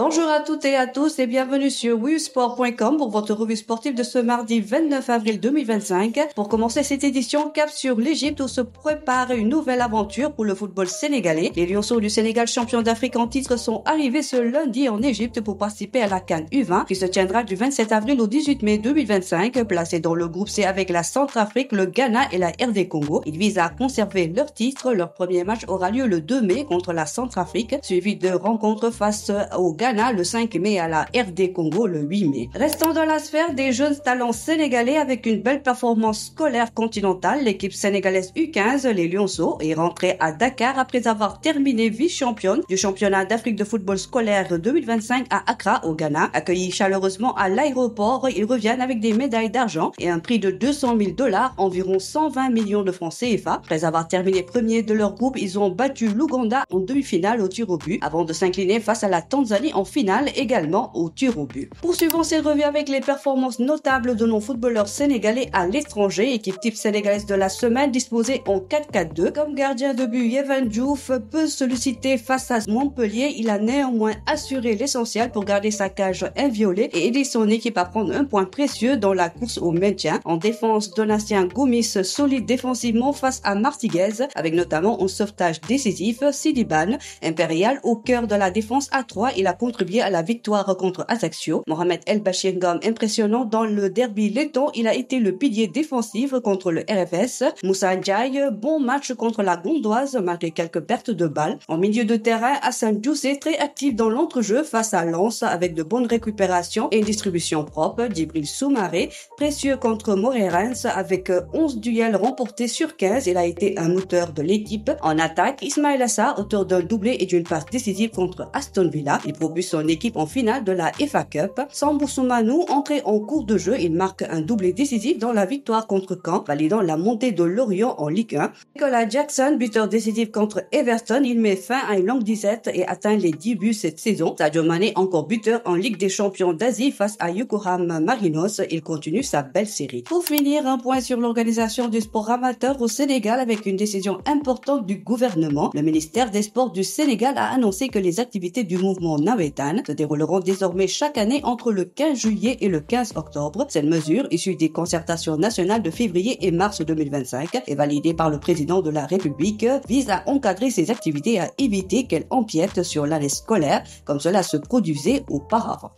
Bonjour à toutes et à tous et bienvenue sur wiusport.com pour votre revue sportive de ce mardi 29 avril 2025. Pour commencer cette édition, cap sur l'Égypte où se prépare une nouvelle aventure pour le football sénégalais. Les Lionceaux du Sénégal, champions d'Afrique en titre, sont arrivés ce lundi en Égypte pour participer à la CAN U20 qui se tiendra du 27 avril au 18 mai 2025. Placés dans le groupe C avec la Centrafrique, le Ghana et la RD Congo. Ils visent à conserver leur titre. Leur premier match aura lieu le 2 mai contre la Centrafrique, suivi de rencontres face au Ghana le 5 mai à la RD Congo le 8 mai. Restons dans la sphère des jeunes talents sénégalais avec une belle performance scolaire continentale. L'équipe sénégalaise U15, les Lionceaux, est rentrée à Dakar après avoir terminé vice-championne du championnat d'Afrique de football scolaire 2025 à Accra au Ghana. Accueillis chaleureusement à l'aéroport, ils reviennent avec des médailles d'argent et un prix de $200,000, environ 120 millions de francs CFA. Après avoir terminé premier de leur groupe, ils ont battu l'Ouganda en demi-finale au tir au but avant de s'incliner face à la Tanzanie en finale également au tir au but. Poursuivons cette revue avec les performances notables de nos footballeurs sénégalais à l'étranger. Équipe type sénégalaise de la semaine disposée en 4-4-2. Comme gardien de but, Yvan Diouf peut solliciter face à Montpellier. Il a néanmoins assuré l'essentiel pour garder sa cage inviolée et aider son équipe à prendre un point précieux dans la course au maintien. En défense, Donatien Gomis solide défensivement face à Martiguez avec notamment un sauvetage décisif. Sidiban, impérial au cœur de la défense à 3, il a contribué à la victoire contre Ajaccio. Mohamed El Bachir Ngom, impressionnant dans le derby letton, il a été le pilier défensif contre le RFS. Moussa Ndiaye, bon match contre la Gondoise malgré quelques pertes de balles. En milieu de terrain, Hassan Djoussé, très actif dans l'entrejeu face à Lens avec de bonnes récupérations et une distribution propre. Djibril Soumaré, précieux contre Moreirense avec 11 duels remportés sur 15. Il a été un moteur de l'équipe. En attaque, Ismaïla Sarr, auteur d'un doublé et d'une passe décisive contre Aston Villa. Il propulse son équipe en finale de la FA Cup. Sambou Soumanou, entré en cours de jeu, il marque un doublé décisif dans la victoire contre Caen, validant la montée de Lorient en Ligue 1. Nicolas Jackson, buteur décisif contre Everton, il met fin à une longue disette et atteint les 10 buts cette saison. Sadio Mané, encore buteur en Ligue des champions d'Asie face à Yokohama Marinos, il continue sa belle série. Pour finir, un point sur l'organisation du sport amateur au Sénégal avec une décision importante du gouvernement. Le ministère des Sports du Sénégal a annoncé que les activités du mouvement Nawetan se dérouleront désormais chaque année entre le 15 juillet et le 15 octobre. Cette mesure, issue des concertations nationales de février et mars 2025 et validée par le président de la République, vise à encadrer ces activités et à éviter qu'elles empiètent sur l'année scolaire comme cela se produisait auparavant.